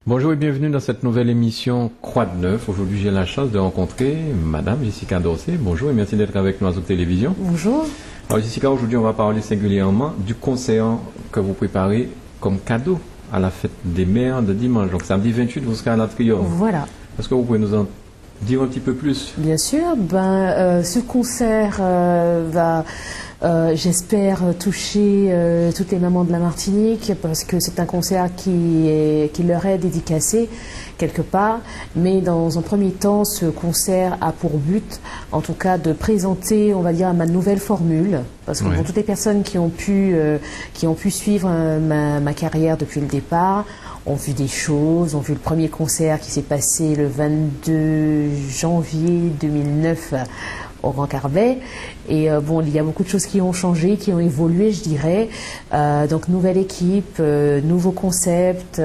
Bonjour et bienvenue dans cette nouvelle émission Croix de Neuf. Aujourd'hui, j'ai la chance de rencontrer Madame Jessica Dorsey. Bonjour et merci d'être avec nous à Zouk Télévision. Bonjour. Alors Jessica, aujourd'hui, on va parler singulièrement du concert que vous préparez comme cadeau à la fête des mères de dimanche. Donc samedi 28, vous serez à la Triomphe. Voilà. Est-ce que vous pouvez nous en dire un petit peu plus? Bien sûr. Ce concert va... j'espère toucher toutes les mamans de la Martinique parce que c'est un concert qui leur est dédicacé quelque part. Mais dans un premier temps, ce concert a pour but, en tout cas, de présenter, on va dire, ma nouvelle formule. Parce que pour toutes les personnes qui ont pu suivre ma carrière depuis le départ, ont vu des choses, ont vu le premier concert qui s'est passé le 22 janvier 2009 au Grand Carbet. Et bon, il y a beaucoup de choses qui ont changé, qui ont évolué, je dirais. Donc, nouvelle équipe, nouveau concept,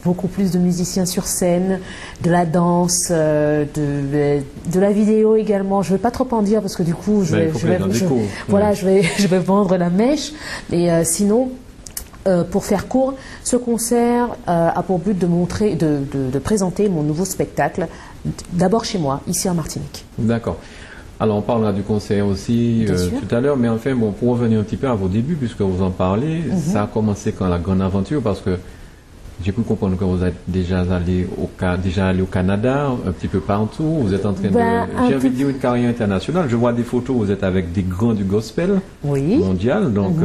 beaucoup plus de musiciens sur scène, de la danse, de la vidéo également. Je ne vais pas trop en dire parce que du coup, je vais vendre la mèche. Mais sinon... pour faire court, ce concert a pour but de montrer, de présenter mon nouveau spectacle, d'abord chez moi, ici en Martinique. D'accord. Alors on parlera du concert aussi tout à l'heure, mais enfin bon, pour revenir un petit peu à vos débuts, puisque vous en parlez, ça a commencé quand la grande aventure, parce que j'ai pu comprendre que vous êtes déjà allé au Canada, un petit peu partout. Vous êtes en train j'ai envie de dire une carrière internationale. Je vois des photos, vous êtes avec des grands du gospel mondial, donc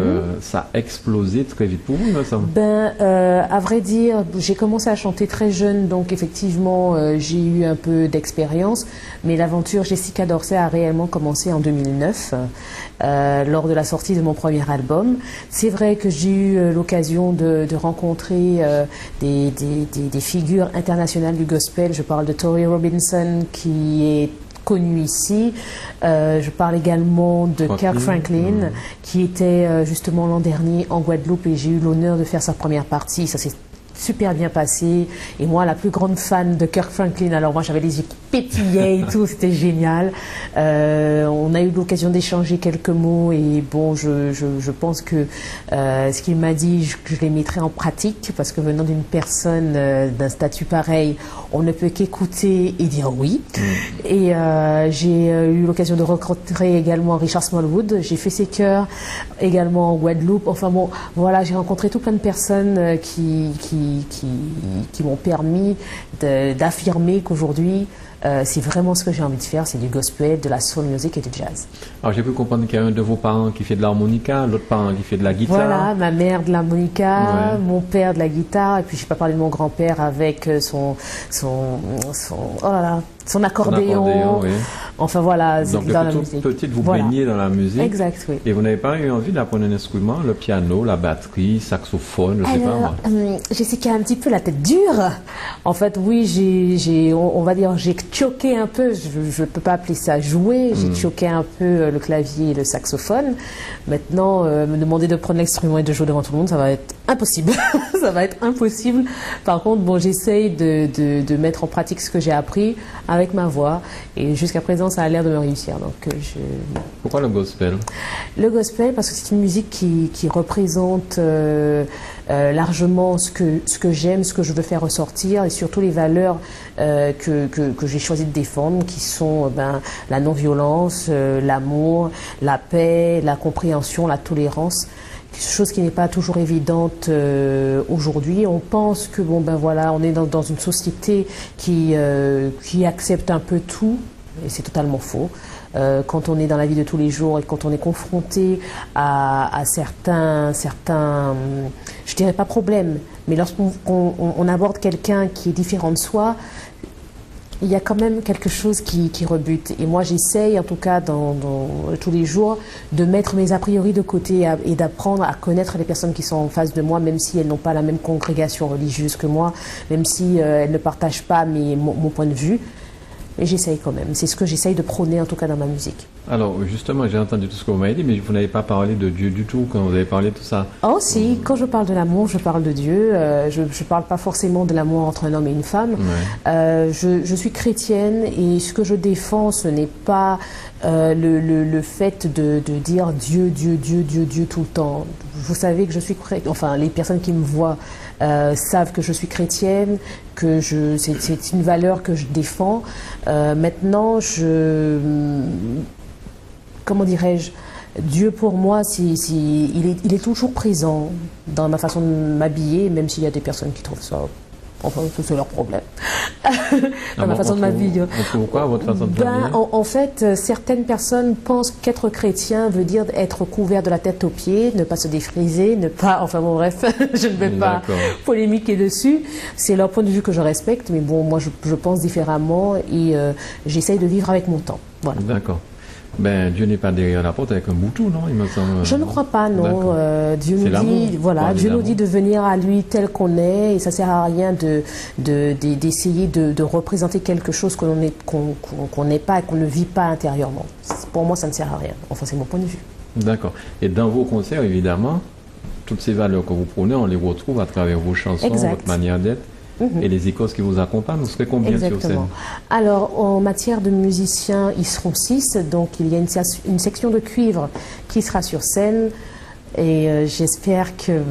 ça a explosé très vite pour vous, il me semble. À vrai dire, j'ai commencé à chanter très jeune, donc effectivement, j'ai eu un peu d'expérience. Mais l'aventure Jessica Dorsey a réellement commencé en 2009, lors de la sortie de mon premier album. C'est vrai que j'ai eu l'occasion de rencontrer des figures internationales du gospel. Je parle de Tori Robinson qui est connue ici. Je parle également de Kirk Franklin qui était justement l'an dernier en Guadeloupe et j'ai eu l'honneur de faire sa première partie. Ça s'est super bien passé. Et moi, la plus grande fan de Kirk Franklin, alors moi j'avais les yeux qui pétillaient et tout, c'était génial. On a eu l'occasion d'échanger quelques mots et bon, je pense que ce qu'il m'a dit, je les mettrai en pratique parce que venant d'une personne d'un statut pareil, on ne peut qu'écouter et dire oui. Et j'ai eu l'occasion de rencontrer également Richard Smallwood. J'ai fait ses chœurs également en Guadeloupe. Enfin bon, voilà, j'ai rencontré tout plein de personnes qui m'ont permis d'affirmer qu'aujourd'hui, c'est vraiment ce que j'ai envie de faire, c'est du gospel, de la soul music et du jazz. Alors j'ai pu comprendre qu'il y a un de vos parents qui fait de l'harmonica, l'autre parent qui fait de la guitare. Voilà, ma mère de l'harmonica, mon père de la guitare, et puis je n'ai pas parlé de mon grand-père avec son accordéon. Enfin voilà, donc dans la musique. Petite, vous baignez dans la musique. Exact, oui. Et vous n'avez pas eu envie d'apprendre un instrument, le piano, la batterie, saxophone, je sais pas moi. Jessica a un petit peu la tête dure. En fait, oui, on va dire, j'ai choqué un peu. Je ne peux pas appeler ça jouer. J'ai choqué un peu le clavier et le saxophone. Maintenant, me demander de prendre l'instrument et de jouer devant tout le monde, ça va être impossible. Ça va être impossible. Par contre, bon, j'essaye de mettre en pratique ce que j'ai appris avec ma voix. Et jusqu'à présent, ça a l'air de me réussir. Donc, Pourquoi le gospel? Le gospel, parce que c'est une musique qui représente largement ce que j'aime, ce que je veux faire ressortir et surtout les valeurs que j'ai choisi de défendre, qui sont la non-violence, l'amour, la paix, la compréhension, la tolérance. Chose qui n'est pas toujours évidente aujourd'hui. On pense que voilà, on est dans une société qui accepte un peu tout, et c'est totalement faux. Quand on est dans la vie de tous les jours et quand on est confronté à certains, je dirais pas problèmes, mais lorsqu'on aborde quelqu'un qui est différent de soi, il y a quand même quelque chose qui rebute. Et moi, j'essaye, en tout cas, dans tous les jours, de mettre mes a priori de côté et d'apprendre à connaître les personnes qui sont en face de moi, même si elles n'ont pas la même congrégation religieuse que moi, même si elles ne partagent pas mon point de vue. mais j'essaye quand même. C'est ce que j'essaye de prôner en tout cas dans ma musique. Alors justement, j'ai entendu tout ce que vous m'avez dit, mais vous n'avez pas parlé de Dieu du tout quand vous avez parlé de tout ça. Oh si, quand je parle de l'amour, je parle de Dieu. Je ne parle pas forcément de l'amour entre un homme et une femme. Ouais. Je suis chrétienne et ce que je défends, ce n'est pas le fait de dire Dieu, Dieu, Dieu, Dieu, Dieu tout le temps. Vous savez que je suis chrétienne, enfin les personnes qui me voient savent que je suis chrétienne, que c'est une valeur que je défends. Maintenant, comment dirais-je, Dieu pour moi, il est toujours présent dans ma façon de m'habiller, même s'il y a des personnes qui trouvent ça, enfin c'est leur problème, dans ma fason de m'habiller. Pourquoi votre façon de m'habiller? En fait, certaines personnes pensent qu'être chrétien veut dire être couvert de la tête aux pieds, ne pas se défriser, ne pas, enfin bon bref, je ne vais pas polémiquer dessus. C'est leur point de vue que je respecte, mais bon, moi je pense différemment et j'essaye de vivre avec mon temps. Voilà. D'accord. Ben, Dieu n'est pas derrière la porte avec un boutou, non? Il me semble. Je ne crois pas, non. Dieu nous dit, voilà, Dieu nous dit de venir à lui tel qu'on est, et ça sert à rien d'essayer de représenter quelque chose qu'on n'est pas et qu'on ne vit pas intérieurement. Pour moi, ça ne sert à rien. Enfin, c'est mon point de vue. D'accord. Et dans vos concerts, évidemment, toutes ces valeurs que vous prenez, on les retrouve à travers vos chansons, votre manière d'être. Et les icônes qui vous accompagnent, vous serez combien sur scène? Alors, en matière de musiciens, ils seront 6. Donc, il y a une section de cuivre qui sera sur scène. Et j'espère que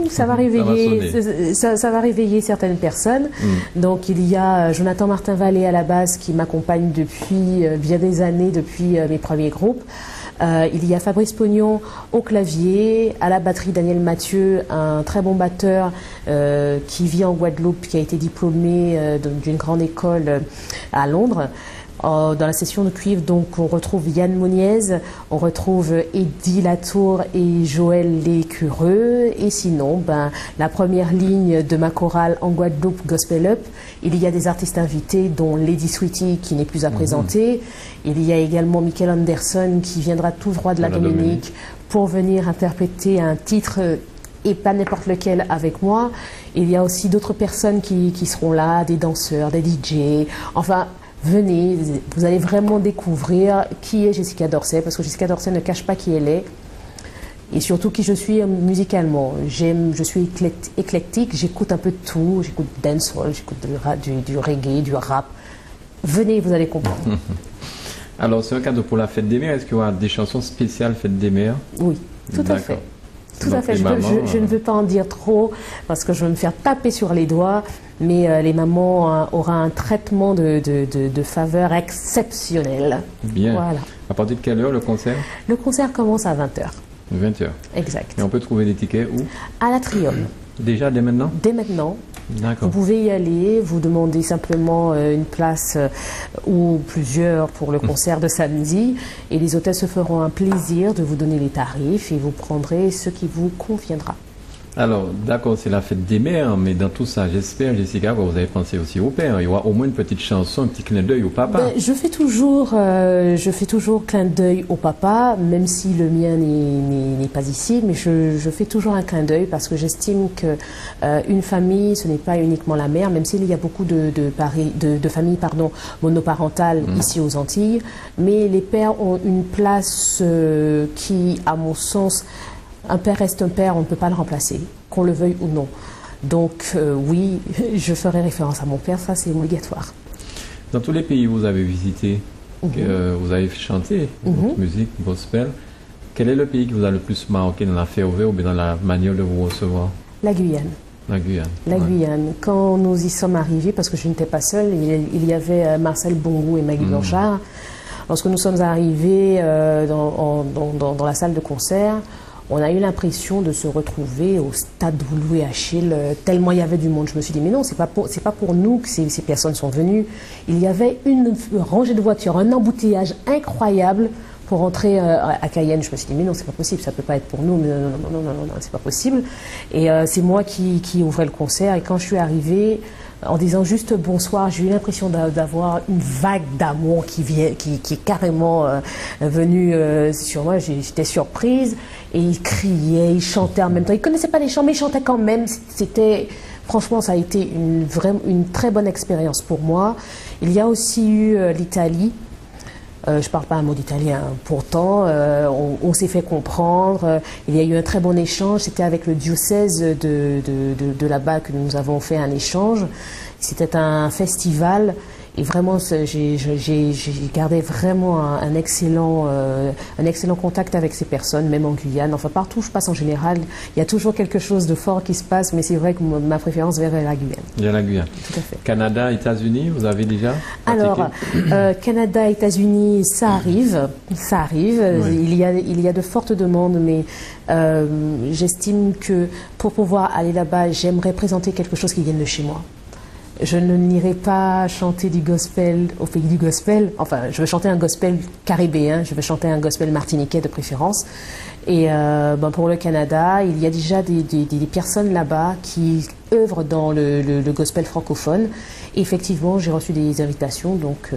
ça va réveiller, ça va réveiller certaines personnes. Donc, il y a Jonathan Martin-Vallée à la base qui m'accompagne depuis bien des années, depuis mes premiers groupes. Il y a Fabrice Pognon au clavier, à la batterie Daniel Mathieu, un très bon batteur qui vit en Guadeloupe, qui a été diplômé d'une grande école à Londres. Dans la session de cuivre, donc, on retrouve Yann Moniez, on retrouve Eddie Latour et Joël Lécureux. Et sinon, la première ligne de ma chorale en Guadeloupe, Gospel Up, il y a des artistes invités, dont Lady Sweetie, qui n'est plus à présenter. Il y a également Michael Anderson, qui viendra tout droit de la Dominique, pour venir interpréter un titre et pas n'importe lequel avec moi. Il y a aussi d'autres personnes qui seront là, des danseurs, des DJ, enfin... Venez, vous allez vraiment découvrir qui est Jessica Dorset, parce que Jessica Dorset ne cache pas qui elle est, et surtout qui je suis musicalement. Je suis éclectique, j'écoute un peu de tout, j'écoute dancehall, j'écoute du reggae, du rap. Venez, vous allez comprendre. Alors, c'est un cadeau pour la Fête des Mères, est-ce qu'il y aura des chansons spéciales Fête des Mères? Oui, tout à fait. Tout à fait, je ne veux pas en dire trop parce que je vais me faire taper sur les doigts, mais les mamans auront un traitement de faveur exceptionnel. Bien. Voilà. À partir de quelle heure le concert? Le concert commence à 20h. 20h. Exact. Et on peut trouver des tickets où? À l'Atrium. Déjà, dès maintenant? Dès maintenant. D'accord. Vous pouvez y aller, vous demandez simplement une place ou plusieurs pour le concert de samedi et les hôtels se feront un plaisir de vous donner les tarifs et vous prendrez ce qui vous conviendra. Alors, d'accord, c'est la Fête des Mères, mais dans tout ça, j'espère, Jessica, que vous avez pensé aussi au père. Il y aura au moins une petite chanson, un petit clin d'œil au papa. Je fais toujours clin d'œil au papa, même si le mien n'est pas ici, mais je fais toujours un clin d'œil parce que j'estime que une famille, ce n'est pas uniquement la mère, même s'il y a beaucoup de familles monoparentales ici aux Antilles, mais les pères ont une place qui, à mon sens, un père reste un père, on ne peut pas le remplacer, qu'on le veuille ou non. Donc oui, je ferai référence à mon père, ça c'est obligatoire. Dans tous les pays que vous avez visités, vous avez chanté votre musique gospel, quel est le pays qui vous a le plus marqué dans la ferveur ou bien dans la manière de vous recevoir? La Guyane. La Guyane. La Guyane. Quand nous y sommes arrivés, parce que je n'étais pas seule, il y avait Marcel Bongou et Maggie Blanchard. Lorsque nous sommes arrivés dans la salle de concert, on a eu l'impression de se retrouver au stade Louis Achille, tellement il y avait du monde. Je me suis dit, mais non, c'est pas pour nous que ces personnes sont venues. Il y avait une rangée de voitures, un embouteillage incroyable pour entrer à Cayenne. Je me suis dit, mais non, c'est pas possible, ça peut pas être pour nous, mais non, c'est pas possible. Et c'est moi qui ouvrais le concert, et quand je suis arrivée, en disant juste bonsoir, j'ai eu l'impression d'avoir une vague d'amour qui est carrément venue sur moi. J'étais surprise et ils criaient, ils chantaient en même temps. Ils ne connaissaient pas les chants, mais ils chantaient quand même. C'était franchement, ça a été une très bonne expérience pour moi. Il y a aussi eu l'Italie. Je ne parle pas un mot d'italien, pourtant on s'est fait comprendre, il y a eu un très bon échange, c'était avec le diocèse de là-bas que nous avons fait un échange, c'était un festival et vraiment j'ai gardé vraiment un excellent contact avec ces personnes, même en Guyane, enfin partout où je passe en général, il y a toujours quelque chose de fort qui se passe, mais c'est vrai que ma préférence vers la Guyane. Vers la Guyane. Tout à fait. Canada, États-Unis, vous avez déjà pratiqué? Alors, Canada, États-Unis, ça arrive. Oui. Il y a de fortes demandes, mais j'estime que pour pouvoir aller là-bas, j'aimerais présenter quelque chose qui vienne de chez moi. Je n'irai pas chanter du gospel au pays du gospel. Enfin, je veux chanter un gospel caribéen, je veux chanter un gospel martiniquais de préférence. Et pour le Canada, il y a déjà des personnes là-bas qui œuvrent dans le gospel francophone. Et effectivement, j'ai reçu des invitations, donc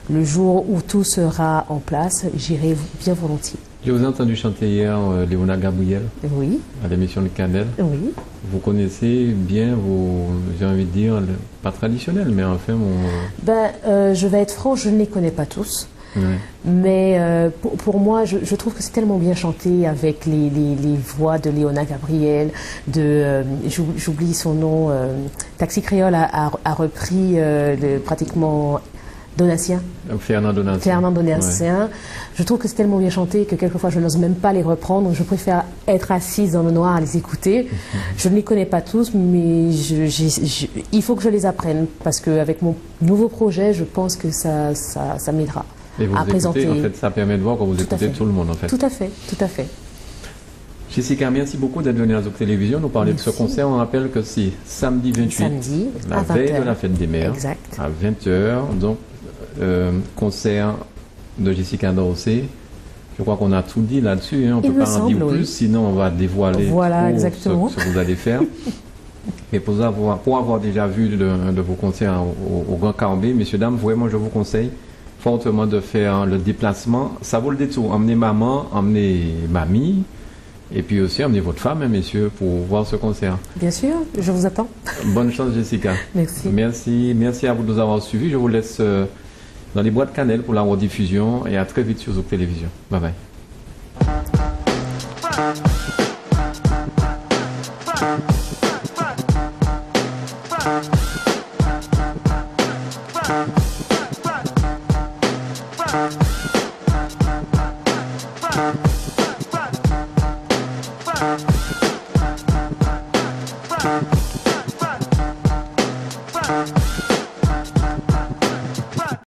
le jour où tout sera en place, j'irai bien volontiers. Je vous ai entendu chanter hier Léona Gabriel. Oui. À l'émission Le Canel. Oui. Vous connaissez bien j'ai envie de dire, pas traditionnel, mais enfin... je vais être franc, je ne les connais pas tous. Oui. Mais pour moi, je trouve que c'est tellement bien chanté avec les voix de Léona Gabriel, j'oublie son nom, Taxi Créole a repris pratiquement... Donatien. Fernand Donatien. Ouais. Je trouve que c'est tellement bien chanté que quelquefois je n'ose même pas les reprendre. Je préfère être assise dans le noir à les écouter. Je ne les connais pas tous, mais il faut que je les apprenne parce qu'avec mon nouveau projet, je pense que ça m'aidera à présenter. En fait, ça permet de voir quand vous écoutez tout le monde. En fait. Tout à fait, tout à fait. Jessica, merci beaucoup d'être venue à Zouk Télévision nous parler de ce concert. On rappelle que c'est samedi 28, la veille de la fête des mères, exact. À 20h. Donc, concert de Jessica Dorsey. Je crois qu'on a tout dit là-dessus. Hein. On ne peut pas en dire plus, sinon on va dévoiler ce que vous allez faire. Et pour avoir déjà vu de vos concerts au Grand Cambé, messieurs, dames, vraiment, je vous conseille fortement de faire le déplacement. Ça vaut le détour. Emmenez maman, emmenez mamie. Et puis aussi, emmenez votre femme, hein, messieurs, pour voir ce concert. Bien sûr, je vous attends. Bonne chance, Jessica. Merci. Merci à vous de nous avoir suivis. Je vous laisse dans les boîtes Canel pour la rediffusion et à très vite sur Zouk Télévision. Bye bye. Bye.